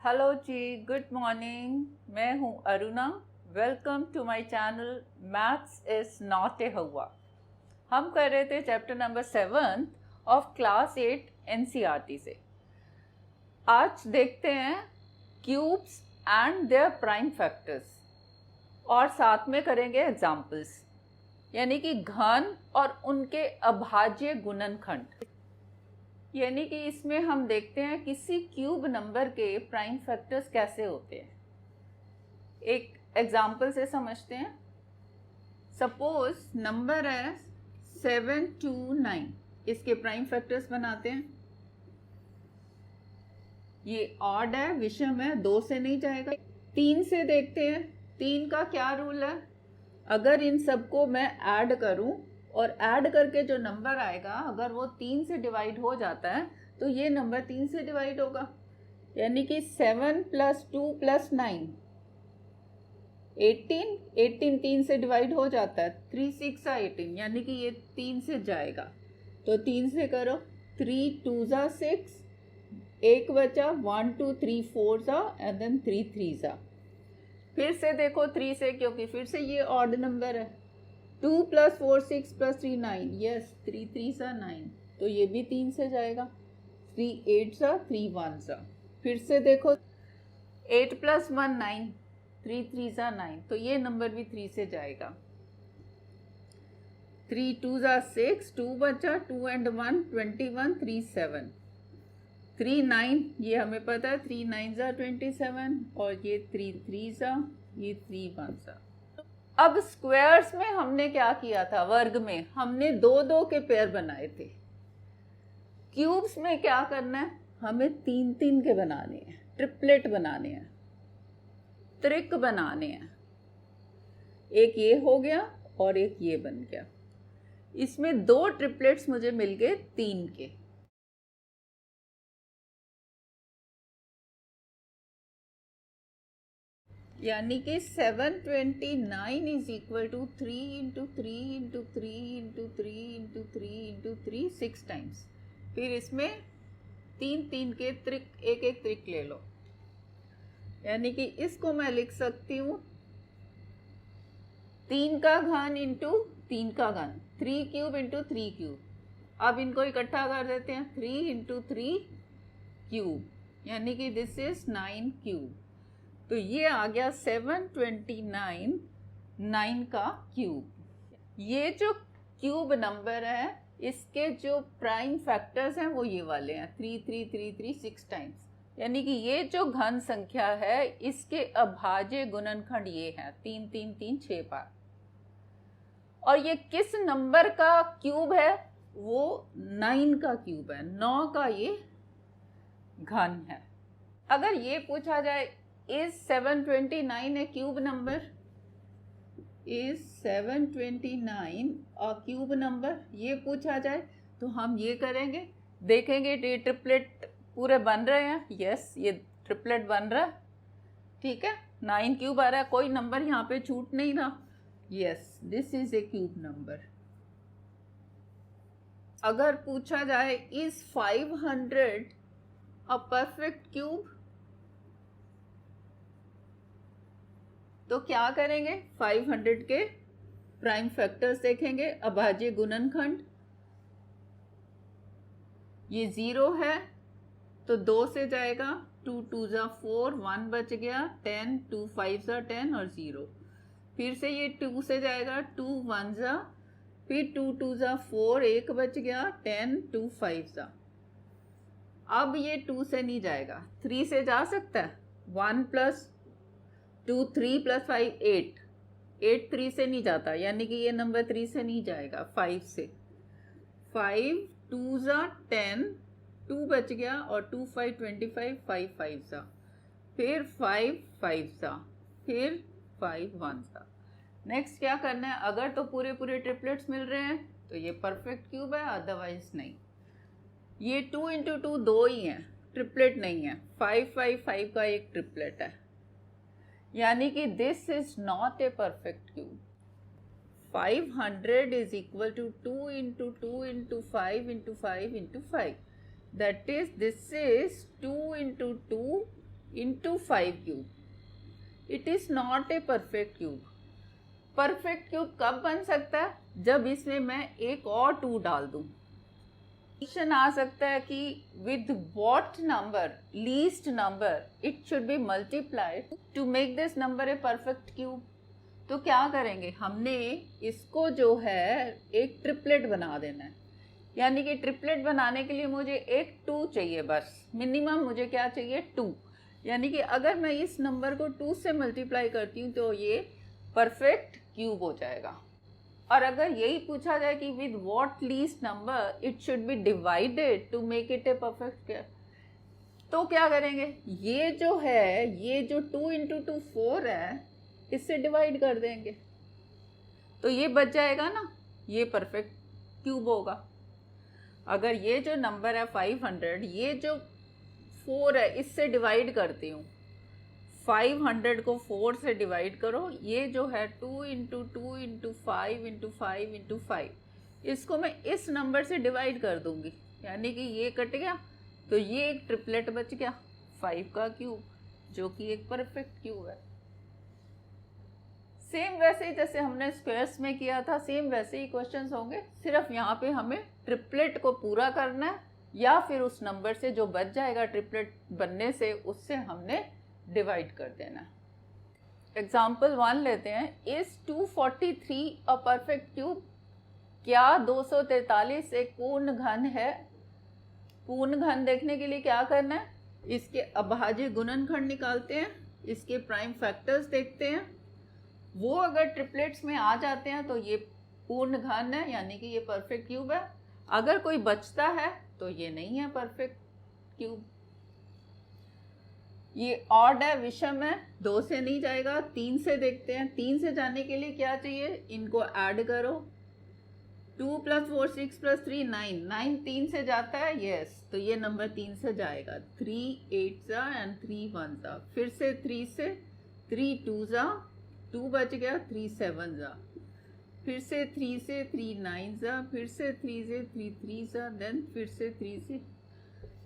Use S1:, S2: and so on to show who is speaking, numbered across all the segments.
S1: Hello जी, good morning. मैं हूँ Aruna. Welcome to my channel maths is not a हुआ। हम कर रहे थे चैप्टर नंबर 7 ऑफ क्लास 8 एनसीईआरटी से। आज देखते हैं cubes and their prime factors और साथ में करेंगे एग्जाम्पल्स, यानी कि घन और उनके अभाज्य गुणनखंड। यानी कि इसमें हम देखते हैं किसी क्यूब नंबर के प्राइम फैक्टर्स कैसे होते हैं। एक एग्जाम्पल से समझते हैं। सपोज नंबर है 729, इसके प्राइम फैक्टर्स बनाते हैं। ये ऑड है, विषम है, 2 से नहीं जाएगा। 3 से देखते हैं। 3 का क्या रूल है? अगर इन सबको मैं ऐड करूं और ऐड करके जो नंबर आएगा अगर वो 3 से डिवाइड हो जाता है तो ये नंबर 3 से डिवाइड होगा। यानी कि 7 + 2 + 9 18, 18 3 से डिवाइड हो जाता है। 3 6 18, यानी कि ये 3 से जाएगा। तो 3 से करो। 3 2 6, एक बचा, 1 2 3 4 एंड देन 3 3। फिर से देखो 3 से, क्योंकि फिर से ये ऑड नंबर है। 2 + 4 6 + 3 9, यस 3 3 9, तो ये भी 3 से जाएगा। 3 8 3 1। फिर से देखो 8 + 1 9, 3 3 9, तो ये नंबर भी 3 से जाएगा। 3 2 6, 2 बचा, 2 एंड 1 21, 3 7, 3 9, ये हमें पता है। 3 9 27, और ये 3 3, ये 3 1। अब स्क्वायर्स में हमने क्या किया था? वर्ग में हमने 2 2 के पेयर बनाए थे। क्यूब्स में क्या करना है? हमें 3 3 के बनाने हैं, ट्रिपलेट बनाने हैं, त्रिक बनाने हैं। एक ये हो गया और एक ये बन गया। इसमें 2 ट्रिपलेट्स मुझे मिल गए 3 के। यानी कि 729 इज इक्वल टू 3 × 3 × 3 × 3 × 3 × 3 6 टाइम्स। फिर इसमें 3 3 के त्रिक, एक एक त्रिक ले लो। यानी कि इसको मैं लिख सकती हूँ 3 का घन इंटू 3 का घन, 3 क्यूब इंटू 3 क्यूब। अब इनको इकट्ठा कर देते हैं। 3 × 3 क्यूब, यानी कि दिस इज 9 क्यूब। तो ये आ गया 729 9 का क्यूब। ये जो क्यूब नंबर है इसके जो प्राइम फैक्टर्स हैं वो ये वाले हैं, 3 3 3 3 6 टाइम्स। यानी कि ये जो घन संख्या है इसके अभाज्य गुणनखंड ये है 3 3 3 6 बार। और ये किस नंबर का क्यूब है? वो 9 का क्यूब है, 9 का ये घन है। अगर ये पूछा जाए is 729 A cube number, is 729 a cube number, ये पूछा जाए तो हम ये करेंगे, देखेंगे ये ट्रिपलेट पूरे बन रहे हैं। यस, ये ट्रिपलेट बन रहा है। ठीक है, 9 क्यूब आ रहा है, कोई नंबर यहाँ पे छूट नहीं रहा। Yes, this is a cube number. अगर पूछा जाए इज 500 अ परफेक्ट क्यूब, तो क्या करेंगे? 500 के प्राइम फैक्टर्स देखेंगे, अभाज्य गुणनखंड। ये 0 है तो 2 से जाएगा। 2 2 4, 1 बच गया, 10 2 5 10 और 0। फिर से ये 2 से जाएगा, 2 1, फिर 2 2 4, 1 बच गया, 10 2 5। अब ये 2 से नहीं जाएगा, 3 से जा सकता है। 1 + 2 3 + 5 8, 8 3 से नहीं जाता, यानी कि ये नंबर 3 से नहीं जाएगा। 5 से, 5 2 10, 2 बच गया, और 2 5 25, 5 5, फिर 5 5, फिर 5 1। नेक्स्ट क्या करना है? अगर तो पूरे पूरे ट्रिपलेट्स मिल रहे हैं तो ये परफेक्ट क्यूब है, अदरवाइज नहीं। ये 2 × 2 2 ही हैं, ट्रिपलेट नहीं है। 5 5 5 का एक ट्रिपलेट है, यानी कि this is not a perfect cube. 500 is equal to 2 × 2 × 5 × 5 × 5, that is this is 2 × 2 into 5 cube, it is not a perfect cube. Perfect cube कब बन सकता है? जब इसमें मैं एक और 2 डाल दूं। क्वेश्चन आ सकता है कि with what number, least number it should be multiplied to make this number a perfect cube. तो क्या करेंगे, हमने इसको जो है एक ट्रिपलेट बना देना है। यानी कि ट्रिपलेट बनाने के लिए मुझे एक 2 चाहिए, बस मिनिमम मुझे क्या चाहिए, 2। यानी कि अगर मैं इस नंबर को 2 से मल्टीप्लाई करती हूँ तो ये परफेक्ट क्यूब हो जाएगा। और अगर यही पूछा जाए कि with what least number it should be divided to make it a perfect cube, तो क्या करेंगे, ये जो है, ये जो 2 इंटू 2 4 है, इससे डिवाइड कर देंगे तो ये बच जाएगा ना, ये परफेक्ट क्यूब होगा। अगर ये जो नंबर है 500, ये जो 4 है, इससे डिवाइड करती हूँ, 500 को 4 से डिवाइड करो, ये जो है 2 इंटू 2 इंटू 5 इंटू 5 इंटू 5, इसको मैं इस नंबर से डिवाइड कर दूंगी, यानी कि ये कट गया, तो ये एक ट्रिपलेट बच गया 5 का क्यूब, जो कि एक परफेक्ट क्यूब है। सेम वैसे ही जैसे हमने स्क्वायर्स में किया था, सेम वैसे ही क्वेश्चंस होंगे, सिर्फ यहाँ पे हमें ट्रिपलेट को पूरा करना है, या फिर उस नंबर से जो बच जाएगा ट्रिपलेट बनने से, उससे हमने डिवाइड कर देना है। एग्जाम्पल 1 लेते हैं। Is 243 a perfect cube? क्या 243 एक पूर्ण घन है? पूर्ण घन देखने के लिए क्या करना है, इसके अभाज्य गुणनखंड निकालते हैं, इसके प्राइम फैक्टर्स देखते हैं, वो अगर ट्रिपलेट्स में आ जाते हैं तो ये पूर्ण घन है, यानी कि ये परफेक्ट क्यूब है। अगर कोई बचता है तो ये नहीं है परफेक्ट क्यूब। ये ऑड है, विषम है, 2 से नहीं जाएगा, 3 से देखते हैं। 3 से जाने के लिए क्या चाहिए, इनको ऐड करो, 2 + 4 6 + 3 9, 9 3 से जाता है, यस, तो ये नंबर 3 से जाएगा। 3 8 एंड 3 1, फिर से 3 से, 3 2 2 बच गया, 3 7, फिर से 3 से 3 9, फिर से 3 से 3 3, देन फिर से 3 से।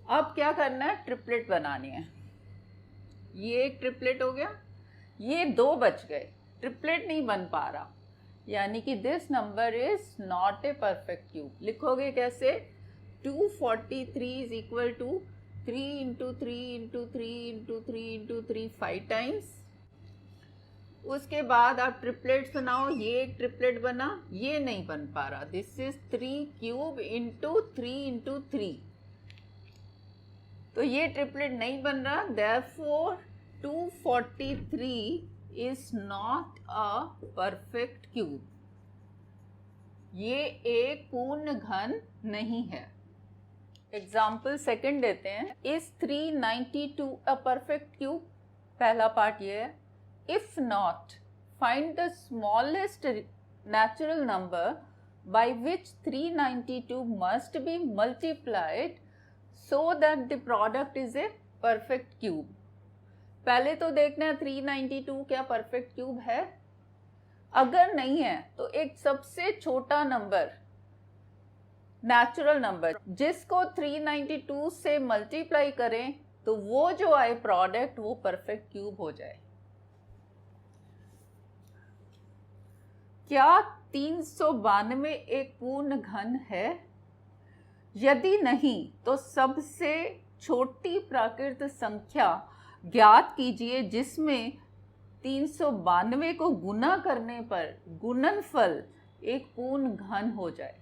S1: अब क्या करना है, ट्रिपलेट बनानी है। ये एक ट्रिपलेट हो गया, ये 2 बच गए, ट्रिपलेट नहीं बन पा रहा, यानी कि this number is not a perfect cube. लिखोगे कैसे, 243 is equal to 3 into 3 into 3 into 3 into 3 5 times. उसके बाद आप ट्रिपलेट्स बनाओ, ये एक ट्रिपलेट बना, ये नहीं बन पा रहा, this is 3 cube into 3 into 3, तो ये ट्रिपलेट नहीं बन रहा, therefore 243 is not a perfect cube, ये एक पूर्ण घन नहीं है। एग्जाम्पल 2 देते हैं। Is 392 a perfect cube? पहला पार्ट ये है, if not, find the smallest natural number by which 392 must be multiplied so that the product is a perfect cube। पहले तो देखना है 392 क्या परफेक्ट क्यूब है। अगर नहीं है तो एक सबसे छोटा नंबर, नेचुरल नंबर, जिसको 392 से मल्टीप्लाई करें तो वो जो आए प्रोडक्ट, वो परफेक्ट क्यूब हो जाए। क्या 392 एक पूर्ण घन है? यदि नहीं तो सबसे छोटी प्राकृत संख्या ज्ञात कीजिए जिसमें 392 को गुना करने पर गुणनफल एक पूर्ण घन हो जाए।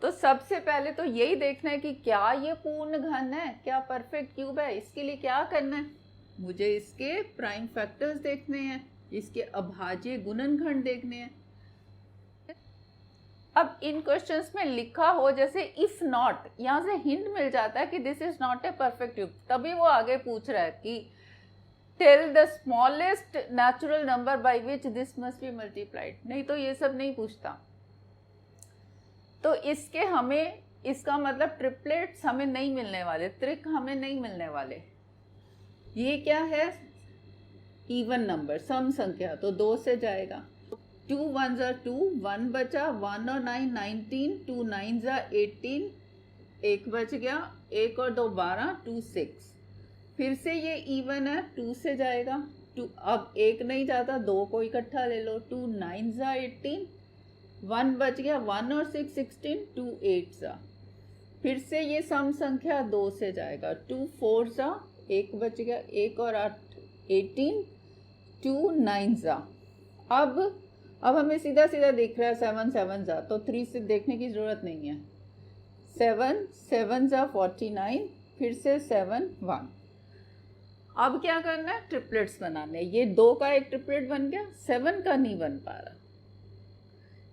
S1: तो सबसे पहले तो यही देखना है कि क्या ये पूर्ण घन है, क्या परफेक्ट क्यूब है। इसके लिए क्या करना है, मुझे इसके प्राइम फैक्टर्स देखने हैं, इसके अभाज्य गुणनखंड देखने हैं। अब इन क्वेश्चंस में लिखा हो जैसे इफ नॉट, यहाँ से हिंट मिल जाता है कि this is not a perfect cube, तभी वो आगे पूछ रहा है कि tell the smallest natural number by which this must be multiplied. नहीं तो ये सब नहीं पूछता। तो इसके हमें, इसका मतलब ट्रिपलेट्स हमें नहीं मिलने वाले, त्रिक हमें नहीं मिलने वाले। ये क्या है, इवन नंबर, सम संख्या, तो 2 से जाएगा। 2 1 2, 1 बचा, 1 और 9 19, 2 9 18, 1 बच गया, 1 और 2 12, 2 6, फिर से ये इवन है, 2 से जाएगा, 2 अब 1 नहीं जाता, 2 को इकट्ठा ले लो, 2 9 जा 18, 1 बच गया, 1 और 6 16, 2 8 जा। फिर से ये सम संख्या 2 से जाएगा, 2 4 जा, 1 बच गया, 1 और 8 18, 2 9 जा। अब हमें सीधा सीधा दिख रहा है 7 7 जा, तो 3 से देखने की ज़रूरत नहीं है। 7 7 जा 49, फिर से 7 1। अब क्या करना है, ट्रिपलेट्स बनाने। ये 2 का एक ट्रिपलेट बन गया, 7 का नहीं बन पा रहा,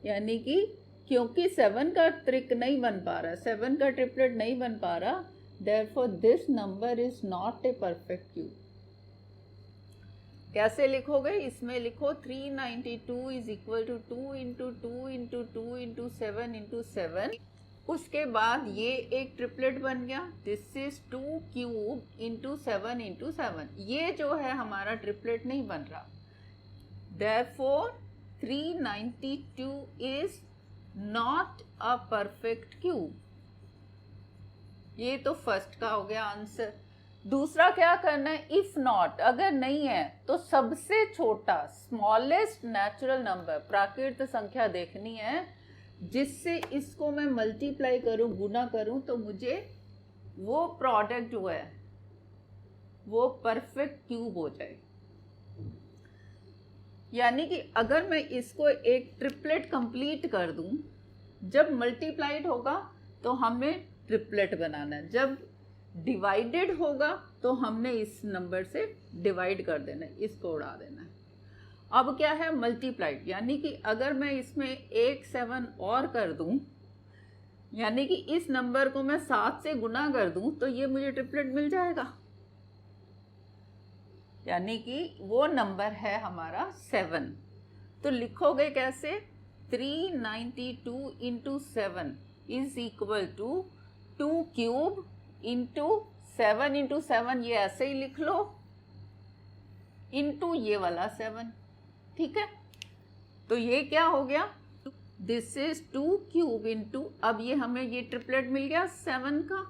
S1: यानी कि क्योंकि 7 का ट्रिक नहीं बन पा रहा, 7 का ट्रिपलेट नहीं बन पा रहा, therefore this number is not a perfect cube. कैसे लिखोगे, इसमें लिखो 392 is equal to 2 into 2 into 2 into 7 into 7। उसके बाद ये एक ट्रिपलेट बन गया, this is 2 cube into 7 into 7। ये जो है हमारा ट्रिपलेट नहीं बन रहा, therefore 392 is not a perfect cube. ये तो फर्स्ट का हो गया आंसर। दूसरा क्या करना है, इफ नॉट, अगर नहीं है तो सबसे छोटा स्मॉलेस्ट नेचुरल नंबर प्राकृत संख्या देखनी है, जिससे इसको मैं मल्टीप्लाई करूं, गुना करूं, तो मुझे वो प्रोडक्ट जो है वो परफेक्ट क्यूब हो जाए। यानी कि अगर मैं इसको एक ट्रिपलेट कंप्लीट कर दूं, जब मल्टीप्लाइड होगा तो हमें ट्रिपलेट बनाना है, जब डिवाइडेड होगा तो हमने इस नंबर से डिवाइड कर देना है, इसको उड़ा देना है। अब क्या है, मल्टीप्लाइड, यानी कि अगर मैं इसमें 1 7 और कर दूं, यानी कि इस नंबर को मैं 7 से गुना कर दूं, तो ये मुझे ट्रिपलेट मिल जाएगा, यानी कि वो नंबर है हमारा 7। तो लिखोगे कैसे, 392 into 7 is equal to 2 cube into 7 into 7, ये ऐसे ही लिख लो, इंटू ये वाला 7, ठीक है। तो ये क्या हो गया, दिस इज 2 क्यूब इंटू, अब ये हमें ये ट्रिपलेट मिल गया 7 का,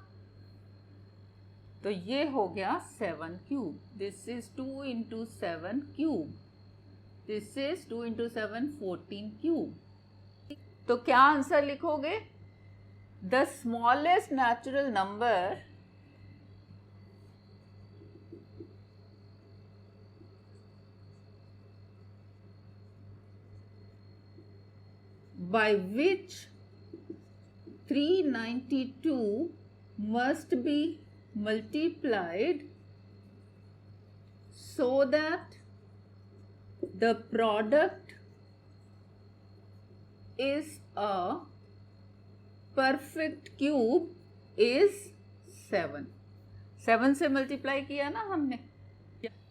S1: तो ये हो गया 7 cube. This is 2 into 7 cube, this is 2 into 7 14 cube. तो क्या आंसर लिखोगे, the smallest natural number by which 392 must be multiplied so that the product is a perfect cube is 7। 7 से मल्टीप्लाई किया ना हमने,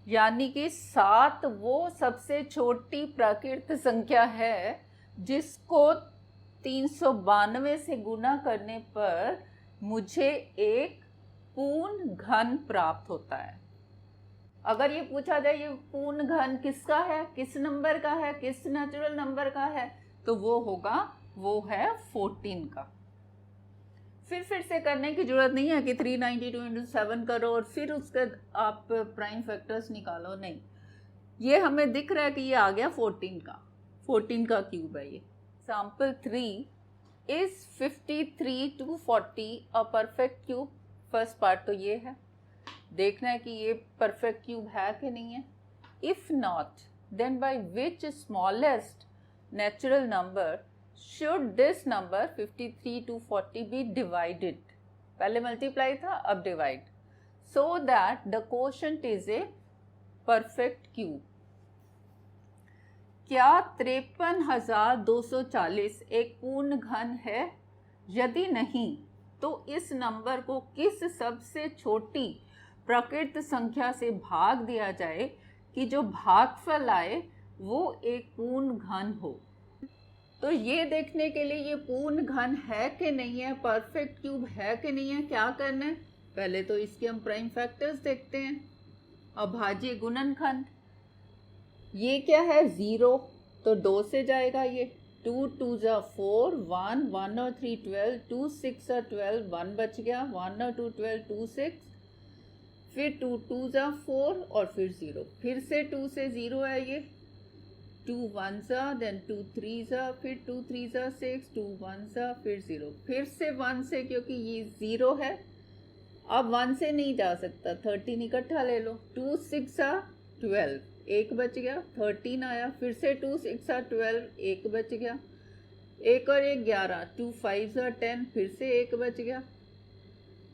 S1: यानी कि 7 वो सबसे छोटी प्राकृत संख्या है जिसको 392 से गुना करने पर मुझे एक पूर्ण घन प्राप्त होता है। अगर ये पूछा जाए ये पूर्ण घन किसका है, किस नंबर का है, किस नेचुरल नंबर का है, तो वो होगा, वो है 14 का। फिर से करने की जरूरत नहीं है कि 392 इंटू 7 करो और फिर उसके आप प्राइम फैक्टर्स निकालो, नहीं, ये हमें दिख रहा है कि ये आ गया 14 का क्यूब है ये। Example 3 is 53 to 40 a perfect cube. First part तो ये है, देखना है कि ये परफेक्ट क्यूब है कि नहीं है। If not, then by which smallest natural number should this number 53 to 40 be divided. पहले मल्टीप्लाई था, अब divide, so that the quotient is a perfect cube. क्या 53,240 एक पूर्ण घन है? यदि नहीं, तो इस नंबर को किस सबसे छोटी प्राकृत संख्या से भाग दिया जाए कि जो भागफल आए वो एक पूर्ण घन हो। तो ये देखने के लिए ये पूर्ण घन है कि नहीं है, परफेक्ट क्यूब है कि नहीं है, क्या करना है, पहले तो इसके हम प्राइम फैक्टर्स देखते हैं। अभाज्य गुणनखंड, ये क्या है 0, तो 2 से जाएगा ये, 2 2 जा 4, 1 1 और 3 12, 2 6 और 12, 1 बच गया, 1 और 2 12, 2 6। फिर 2 2 ज़ा 4 और फिर 0, फिर से 2 से 0 है ये, 2 1 ज़ा, देन 2 3 ज़ा, फिर 2 3 ज़ा 6, 2 1 ज़ा, फिर 0, फिर से 1 से, क्योंकि ये 0 है, अब 1 से नहीं जा सकता, 13 इकट्ठा ले लो, 2 6 ज़ा 12, एक बच गया, 13 आया, फिर से 2 6 ज़ा 12, एक बच गया, एक और एक 11, 2 5 ज़ा 10, फिर से एक बच गया,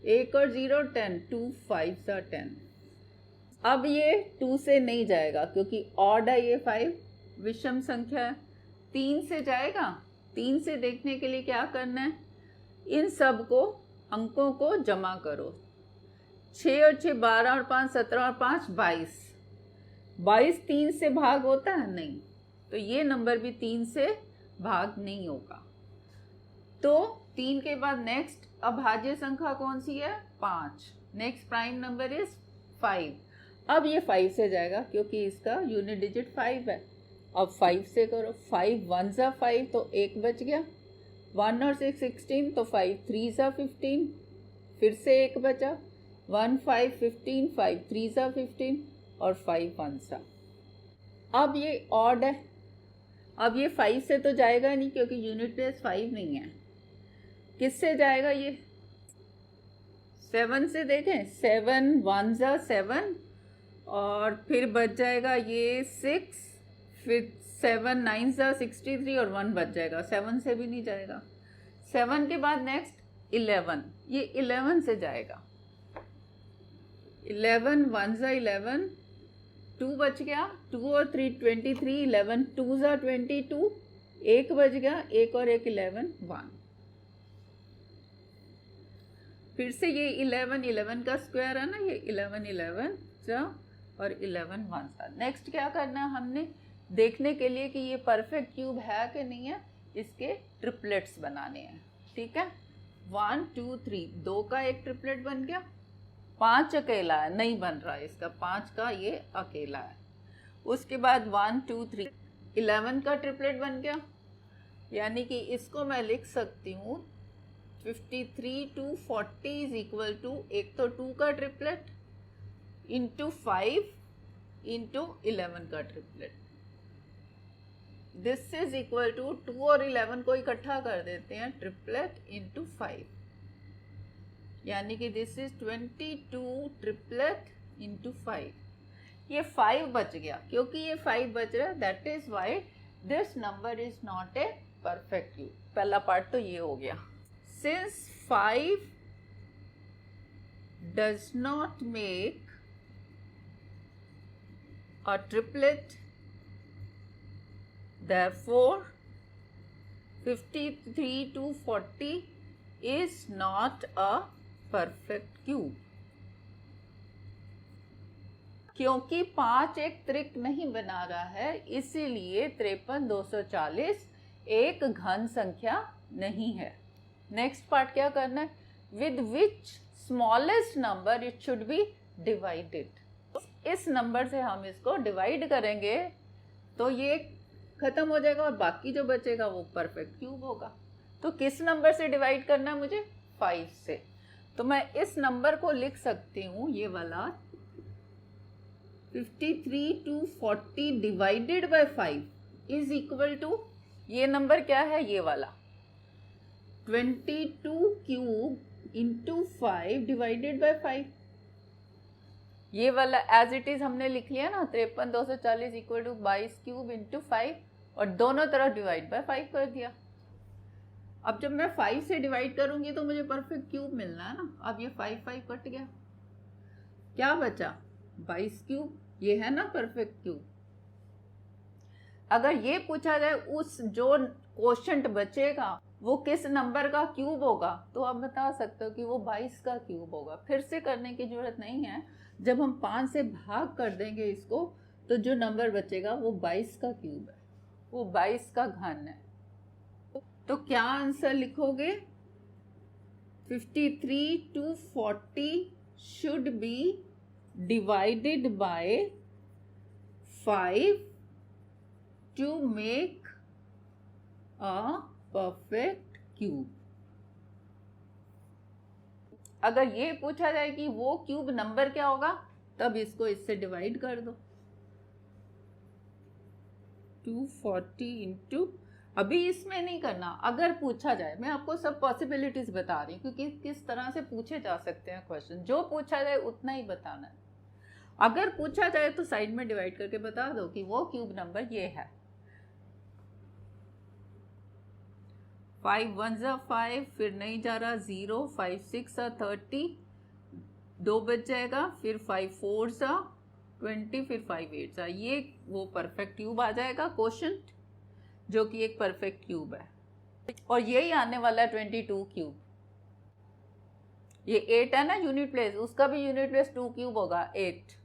S1: एक और 0 10, 2 5 ज़ा 10। अब ये 2 से नहीं जाएगा क्योंकि ऑड है, ये 5 विषम संख्या है। 3 से जाएगा, 3 से देखने के लिए क्या करना है, इन सब को अंकों को जमा करो, 6 और 6 12 और 5 17 और 5 22, 22 3 से भाग होता है नहीं, तो ये नंबर भी 3 से भाग नहीं होगा। तो 3 के बाद नेक्स्ट अभाज्य संख्या कौन सी है, 5, नेक्स्ट प्राइम नंबर इज 5। अब ये 5 से जाएगा क्योंकि इसका यूनिट डिजिट 5 है। अब 5 से करो, 5 1 ज़ा 5, तो एक बच गया, 1 और 6 16, तो 5 3 ज़ा 15, फिर से एक बचा, 1 5 15, 5 3 ज़ा 15 और 5 1 ज़ा। अब ये ऑड है, अब ये 5 से तो जाएगा नहीं क्योंकि यूनिट प्लेस 5 नहीं है। किससे जाएगा ये, 7 से देखें, 7 1 ज़ा 7 और फिर बच जाएगा ये 6, फिर 7 9 ज़ा 63 और 1 बच जाएगा, 7 से भी नहीं जाएगा। 7 के बाद नेक्स्ट 11, ये 11 से जाएगा, 11 1 ज़ा 11, 2 बच गया, 2 और 3 23, 11 2 ज़ा 22, एक बच गया, एक और एक 11 1, फिर से ये 11 11 का स्क्वायर है ना, ये 11 11 ज़ा और 11 1 ज़ा। नेक्स्ट क्या करना है हमने, देखने के लिए कि ये परफेक्ट क्यूब है कि नहीं है, इसके ट्रिपलेट्स बनाने हैं, ठीक है। 1 2 3, 2 का एक ट्रिपलेट बन गया, 5 अकेला है, नहीं बन रहा है इसका, 5 का ये अकेला है। उसके बाद 1 2 3 11 का ट्रिपलेट बन गया, यानी कि इसको मैं लिख सकती हूँ 53 to 40 इज इक्वल टू, एक तो 2 का ट्रिपलेट इंटू 5 इंटू 11 का triplet, this is equal to 2 और 11 को इकट्ठा कर देते हैं, ट्रिपलेट इंटू 5, यानी कि दिस इज 22 ट्रिपलेट इंटू 5। ये 5 बच गया, क्योंकि ये 5 बच रहा है, that is why this number is not a perfect cube. पहला पार्ट तो ये हो गया। Since 5 does not make a triplet, therefore 53 to 40 is not a perfect cube। क्योंकि 5 एक त्रिक नहीं बना रहा है, इसीलिए 53 240 एक घन संख्या नहीं है। नेक्स्ट पार्ट क्या करना है, with which smallest number it should be divided. इस नंबर से हम इसको डिवाइड करेंगे तो ये खत्म हो जाएगा और बाकी जो बचेगा वो परफेक्ट क्यूब होगा। तो किस नंबर से डिवाइड करना है मुझे, 5 से। तो मैं इस नंबर को लिख सकती हूँ, ये वाला 53 to 40 divided by 5 is equal to, ये नंबर क्या है, ये वाला 22 क्यूब इंटू 5 डिवाइडेड बाय 5। ये वाला एज इट इज हमने लिख लिया ना, 53 240 इक्वल टू 22 क्यूब इंटू 5 और दोनों तरफ डिवाइड बाय 5 कर दिया। अब जब मैं 5 से डिवाइड करूंगी तो मुझे परफेक्ट क्यूब मिलना है ना। अब ये 5 5 कट गया, क्या बचा, 22 क्यूब, ये है ना परफेक्ट क्यूब। अगर ये पूछा जाए उस जो क्वोशंट बचेगा वो किस नंबर का क्यूब होगा, तो आप बता सकते हो कि वो 22 का क्यूब होगा। फिर से करने की जरूरत नहीं है, जब हम 5 से भाग कर देंगे इसको तो जो नंबर बचेगा वो 22 का क्यूब है, वो 22 का घन है। तो क्या आंसर लिखोगे, 53 to 40 should be divided by 5 to make a perfect cube. अगर ये पूछा जाए कि वो क्यूब नंबर क्या होगा, तब इसको इससे डिवाइड कर दो। 240 इंटू, अभी इसमें नहीं करना, अगर पूछा जाए, मैं आपको सब पॉसिबिलिटीज बता रही हूँ क्योंकि किस तरह से पूछे जा सकते हैं क्वेश्चन। जो पूछा जाए उतना ही बताना है। अगर पूछा जाए तो साइड में डिवाइड करके बता दो कि वो क्यूब नंबर ये है। 5 1 जा 5, फिर नहीं जा रहा 0, 5 6 जा 30, 2 बच जाएगा, फिर 5 4 जा 20, फिर 5 8 जा, ये वो परफेक्ट क्यूब आ जाएगा क्वोशंट, जो कि एक परफेक्ट क्यूब है। और यही आने वाला है 22 क्यूब। ये 8 है ना यूनिट प्लेस, उसका भी यूनिट प्लेस 2 क्यूब होगा 8।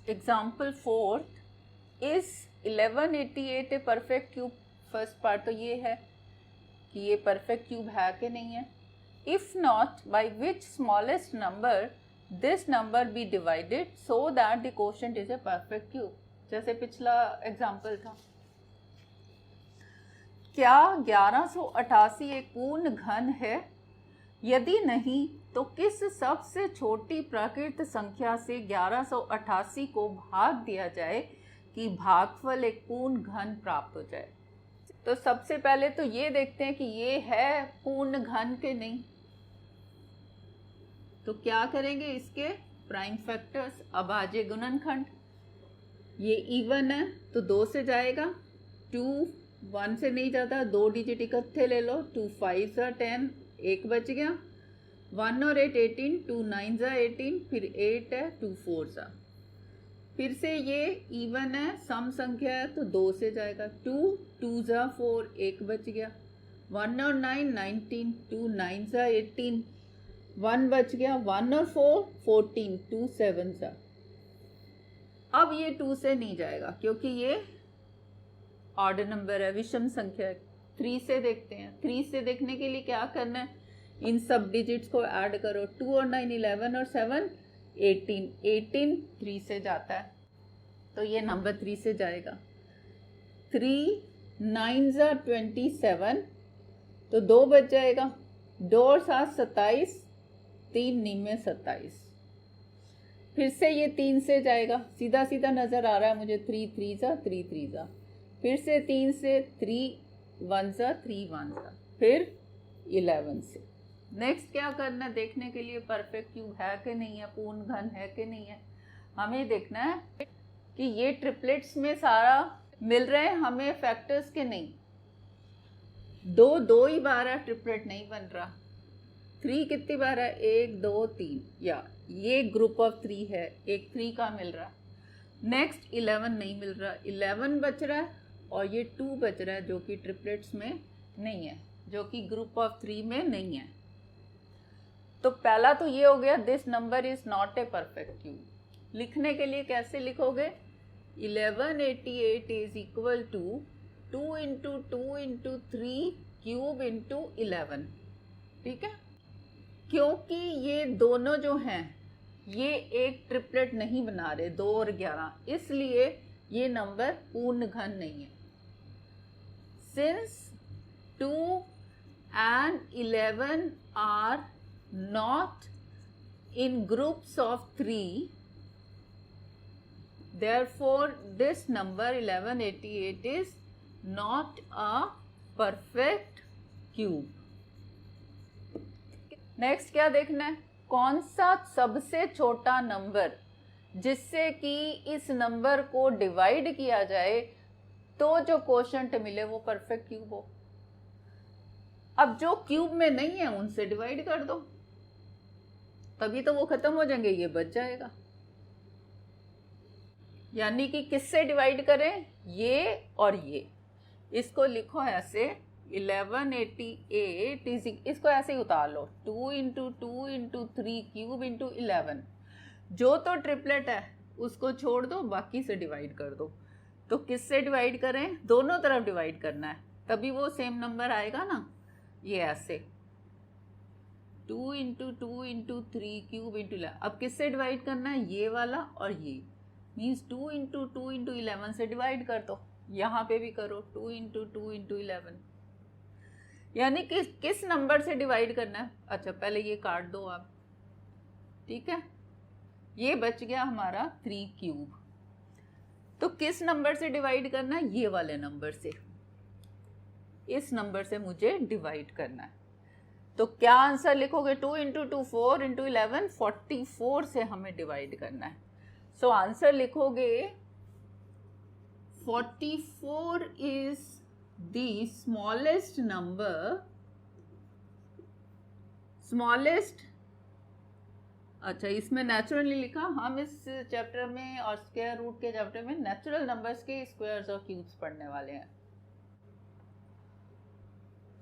S1: Example 4, is 1188 A perfect cube? First part तो ये है कि ये परफेक्ट क्यूब है कि नहीं है। If not, by which smallest number this number be divided so that the quotient is a perfect cube? जैसे पिछला एग्जाम्पल था। क्या 1188 एक पूर्ण घन है? यदि नहीं तो किस सबसे छोटी प्राकृत संख्या से 1188 को भाग दिया जाए कि भागफल एक पूर्ण घन प्राप्त हो जाए? तो सबसे पहले तो ये देखते हैं कि ये है पूर्ण घन के नहीं। तो क्या करेंगे, इसके प्राइम फैक्टर्स, अभाज्य गुणनखंड। ये इवन है तो 2 से जाएगा, 2 1 से नहीं जाता, 2 डिजिट इकट्ठे ले लो, 2 5 जा 10, 1 बच गया, 1 और 8 18, 2 9 जा 18, फिर 8 है, 2 4 जा। फिर से ये इवन है, सम संख्या है तो 2 से जाएगा, 2 2 जा 4, 1 बच गया, 1 और 9 19, 2 9 जा 18, 1 बच गया, 1 और 4 14, 2 7 जा। अब ये 2 से नहीं जाएगा क्योंकि ये ऑड नंबर है, विषम संख्या है। 3 से देखते हैं। 3 से देखने के लिए क्या करना है, इन सब डिजिट्स को ऐड करो, 2 और 9 11 और 7 18, 18 3 से जाता है तो ये नंबर 3 से जाएगा। 3 9 जा 27 तो 2 बच जाएगा, 2 और 7 27, 3 9 27। फिर से ये 3 से जाएगा, सीधा सीधा नजर आ रहा है मुझे, 3 3 जा 3 3 जा। फिर से 3 से 3 1 जा 3 1 जा, फिर 11 से। नेक्स्ट क्या करना है, देखने के लिए परफेक्ट क्यूब है कि नहीं है, पूर्ण घन है कि नहीं है। हमें देखना है कि ये ट्रिपलेट्स में सारा मिल रहे हैं हमें फैक्टर्स के नहीं। 2 ही बार है, ट्रिपलेट नहीं बन रहा। 3 कितनी बार है, 1 2 3, या ये ग्रुप ऑफ 3 है, एक 3 का मिल रहा। नेक्स्ट 11 नहीं मिल रहा, 11 बच रहा है और ये 2 बच रहा है जो कि ट्रिपलेट्स में नहीं है, जो कि ग्रुप ऑफ 3 में नहीं है। तो पहला तो ये हो गया, this number is not a perfect cube. लिखने के लिए कैसे लिखोगे, 1188 is equal to 2 into 2 into 3 cube into 11। ठीक है, क्योंकि ये दोनों जो हैं ये एक ट्रिपलेट नहीं बना रहे, 2 और 11, इसलिए ये नंबर पूर्ण घन नहीं है। Since 2 and 11 are not in groups of 3, therefore this number 1188 is not a perfect cube. Next क्या देखना है, कौन सा सबसे छोटा नंबर जिससे कि इस नंबर को डिवाइड किया जाए तो जो क्वोशंट मिले वो परफेक्ट क्यूब हो। अब जो क्यूब में नहीं है उनसे डिवाइड कर दो, तभी तो वो खत्म हो जाएंगे, ये बच जाएगा। यानी कि किससे डिवाइड करें, ये और ये। इसको लिखो ऐसे, 1188 इज, इसको ऐसे ही उतार लो, 2 इंटू 2 इंटू 3 क्यूब इंटू 11। जो तो ट्रिपलेट है उसको छोड़ दो, बाकी से डिवाइड कर दो। तो किससे डिवाइड करें, दोनों तरफ डिवाइड करना है, तभी वो सेम नंबर आएगा ना। ये ऐसे 2 इंटू 2 इंटू 3 क्यूब इंटू 11। अब किससे डिवाइड करना है, ये वाला और ये, मीन्स 2 इंटू 2 इंटू 11 से डिवाइड कर दो। यहाँ पे भी करो 2 इंटू 2 इंटू 11। यानी कि किस नंबर से डिवाइड करना है। अच्छा पहले ये काट दो आप, ठीक है, ये बच गया हमारा 3 क्यूब। तो किस नंबर से डिवाइड करना है, ये वाले नंबर से, इस नंबर से मुझे डिवाइड करना है। तो क्या आंसर लिखोगे, 2 इंटू 2 4 इंटू 11 44 से हमें डिवाइड करना है। सो आंसर लिखोगे 44 is the smallest number, smallest. अच्छा इसमें नेचुरली लिखा, हम इस चैप्टर में और स्क्वायर रूट के चैप्टर में नेचुरल नंबर्स के स्क्वायर्स और क्यूब्स पढ़ने वाले हैं।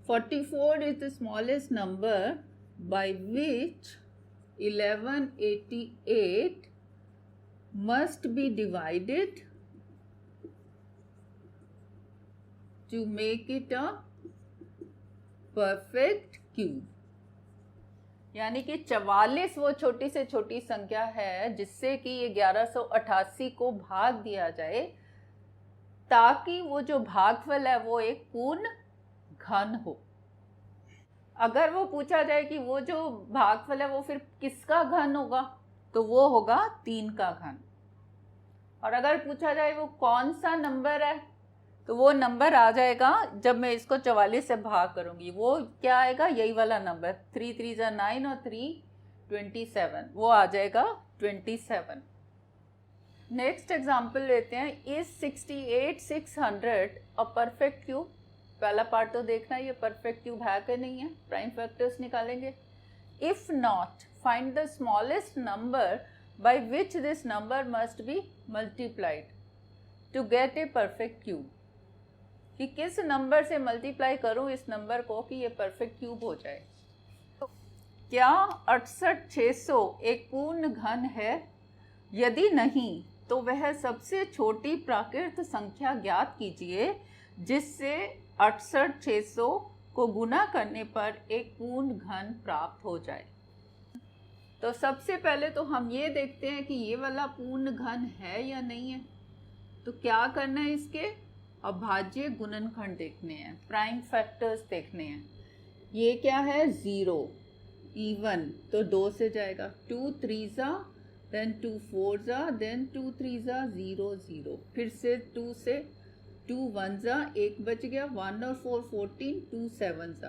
S1: 44 is the smallest number by which 1188 must be divided to make it a perfect cube। यानी कि 44 वो छोटी से छोटी संख्या है जिससे कि ये 1188 को भाग दिया जाए ताकि वो जो भागफल है वो एक पूर्ण घन हो। अगर वो पूछा जाए कि वो जो भागफल है वो फिर किसका घन होगा, तो वो होगा 3 का घन। और अगर पूछा जाए वो कौन सा नंबर है, तो वो नंबर आ जाएगा जब मैं इसको 44 से भाग करूंगी, वो क्या आएगा, यही वाला नंबर 3 3 9 और 3 27, वो आ जाएगा 27। नेक्स्ट एग्जाम्पल लेते हैं, इज 68 600 अ परफेक्ट क्यूब। पहला पार्ट तो देखना ये परफेक्ट क्यूब है कि नहीं है, प्राइम फैक्टर्स निकालेंगे। If not find the smallest number by which this number must be multiplied to get a perfect cube. कि किस नंबर से मल्टीप्लाई करूं इस नंबर को कि ये परफेक्ट क्यूब हो जाए। तो क्या 68 600 एक पूर्ण घन है? यदि नहीं तो वह सबसे छोटी प्राकृत संख्या ज्ञात कीजिए जिससे 68 600 को गुना करने पर एक पूर्ण घन प्राप्त हो जाए। तो सबसे पहले तो हम ये देखते हैं कि ये वाला पूर्ण घन है या नहीं है। तो क्या करना है, इसके अभाज्य गुणनखंड देखने हैं, प्राइम फैक्टर्स देखने हैं। ये क्या है, 0 इवन, तो 2 से जाएगा, 2 3 जा, देन 2 4 जा, देन 2 3 जा 0 0, फिर से 2 से 2 1 जा, 1 बच गया, 1 और 4 14, 2 7 जा,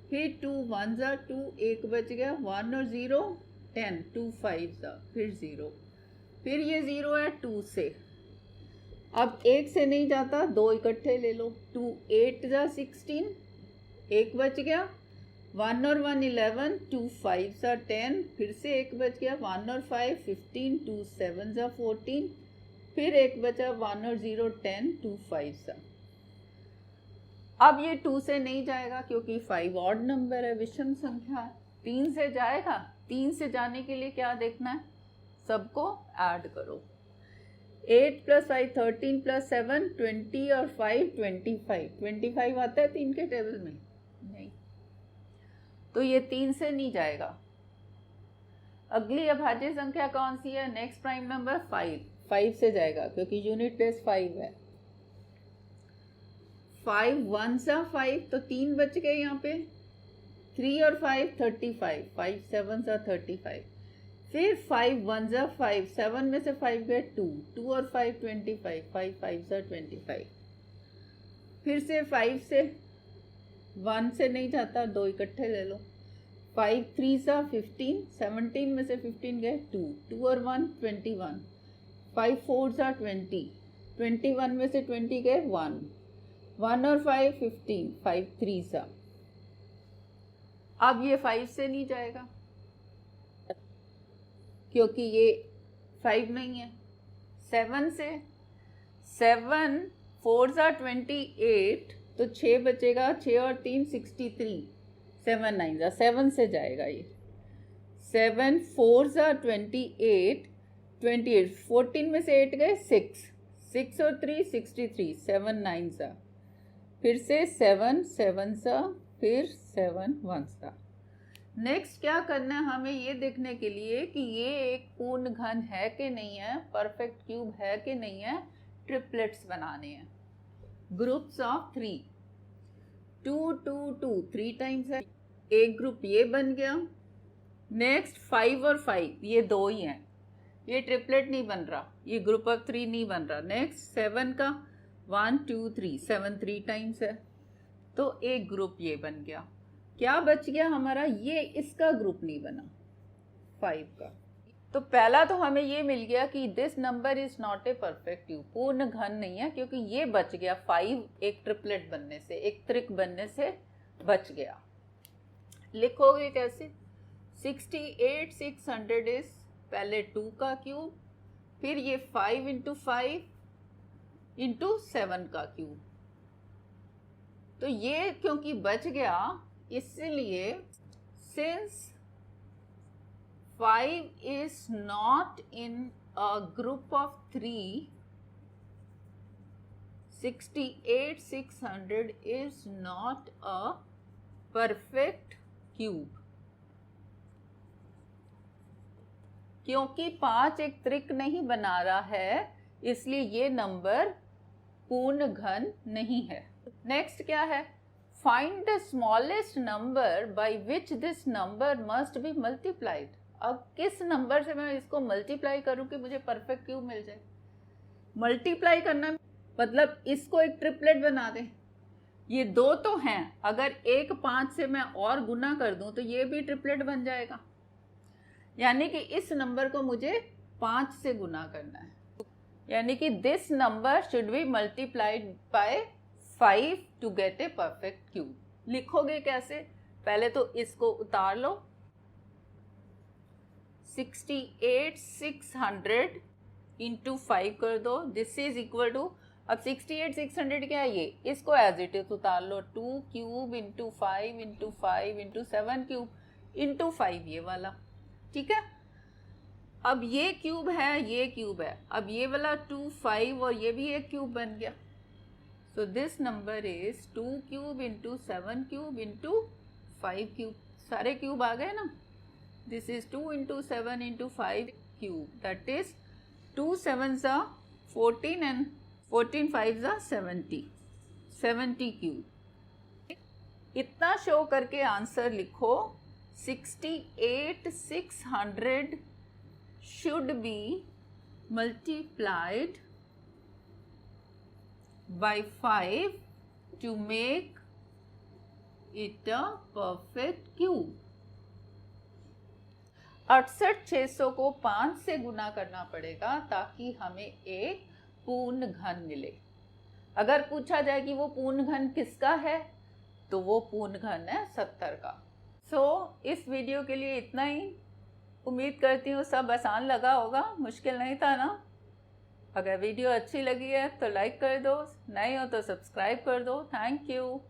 S1: फिर 2 1 जा 2, 1 बच गया, 1 और 0 10, 2 5 जा, फिर 0, फिर ये 0 है 2 से। अब 1 से नहीं जाता, 2 इकट्ठे ले लो, 2 8 जा 16, 1 बच गया, 1 और 1 11, 2 5 जा 10, फिर से 1 बच गया, 1 और 5 15, 2 7 जा 14, फिर 1 बचा, 1 और 0 10, 2 5 जा। अब ये 2 से नहीं जाएगा क्योंकि 5 ऑड नंबर है, विषम संख्या है। 3 से जाएगा, 3 से जाने के लिए क्या देखना है, सबको ऐड करो। 8 + 5 13 + 7 20 और 5 25, 25 आता है 3 के टेबल में, नहीं, तो ये 3 से नहीं जाएगा। अगली अभाज्य संख्या कौन सी है, नेक्स्ट प्राइम नंबर 5 से जाएगा क्योंकि यूनिट प्लेस 5 है। 5 1 जा 5, तो 3 बच गए यहाँ पे, 3 और 5 35, 5 7 जा 35, फिर 5 1 जा 5, 7 में से 5 गए 2, 2 और 5 25, 5 5 जा 25, फिर से 5 से 1 से नहीं जाता, 2 इकट्ठे ले लो, 5 3 जा 15, 17 में से 15 गए 2, 2 और 1 21, 5 4 जा 20, 21 में से 20 गए 1, 1 और 5 15, 5 3 जा। अब ये 5 से नहीं जाएगा क्योंकि ये 5 नहीं है। 7 से, 7 4 जा 28, तो 6 बचेगा, 6 और 3 63, 7 9 जा, 7 से जाएगा ये। 7 4 जा 28, 28 14 में से 8 गए 6, 6 और 3 63, 7 9 जा, फिर से 7 7 जा, फिर 7 1 जा। नेक्स्ट क्या करना है, हमें ये देखने के लिए कि ये एक पूर्ण घन है कि नहीं है, परफेक्ट क्यूब है कि नहीं है, ट्रिपलेट्स बनाने हैं, ग्रुप्स ऑफ 3। 2 2 2 3 टाइम्स है, एक ग्रुप ये बन गया। नेक्स्ट 5 और 5 ये दो ही हैं, ये ट्रिपलेट नहीं बन रहा, ये ग्रुप ऑफ 3 नहीं बन रहा। नेक्स्ट 7 का 1 2 3 7 3 टाइम्स है, तो एक ग्रुप ये बन गया। क्या बच गया हमारा, ये इसका ग्रुप नहीं बना 5 का। तो पहला तो हमें ये मिल गया कि this number is not a perfect cube, पूर्ण घन नहीं है, क्योंकि ये बच गया 5 एक ट्रिपलेट बनने से, एक त्रिक बनने से बच गया। लिखोगे कैसे, 68 600 इज पहले 2 का क्यूब, फिर ये 5 इंटू 5 इंटू 7 का क्यूब। तो ये क्योंकि बच गया, इसलिए since 5 is not in a group of 3, 68 600 is not a perfect cube। क्योंकि 5 एक त्रिक नहीं बना रहा है, इसलिए ये नंबर पूर्ण घन नहीं है। नेक्स्ट क्या है, find the smallest number by which this number must be multiplied. अब किस नंबर से मैं इसको मल्टीप्लाई करूं कि मुझे परफेक्ट क्यूब मिल जाए। मल्टीप्लाई करना मतलब इसको एक ट्रिपलेट बना दें, ये दो तो हैं, अगर एक 5 से मैं और गुना कर दूं तो ये भी ट्रिपलेट बन जाएगा। यानी कि इस नंबर को मुझे 5 से गुना करना है, यानी कि this number should be multiplied by 5 to get a perfect cube. लिखोगे कैसे, पहले तो इसको उतार लो, 68 600 इंटू 5 कर दो, दिस इज इक्वल टू, अब 68 600 क्या है, ये इसको एज इट इज उतार लो, 2 cube into 5 into 5 into 7 cube into 5 ये वाला, ठीक है। अब ये क्यूब है, ये क्यूब है, अब ये वाला 2 5 और ये भी एक क्यूब बन गया। So this number is 2 cube into 7 cube into 5 cube, सारे क्यूब आ गए ना। This is 2 into 7 into 5 cube, that is 2 7s are 14 and 14 5s are 70 cube। इतना शो करके आंसर लिखो, 68 600 should be multiplied by 5 to make it a perfect cube। 68 600 को 5 से गुना करना पड़ेगा ताकि हमें एक पूर्ण घन मिले। अगर पूछा जाए कि वो पूर्ण घन किसका है, तो वो पूर्ण घन है 70 का। इस वीडियो के लिए इतना ही। उम्मीद करती हूँ सब आसान लगा होगा, मुश्किल नहीं था ना। अगर वीडियो अच्छी लगी है तो लाइक कर दो, नए हो तो सब्सक्राइब कर दो। Thank you.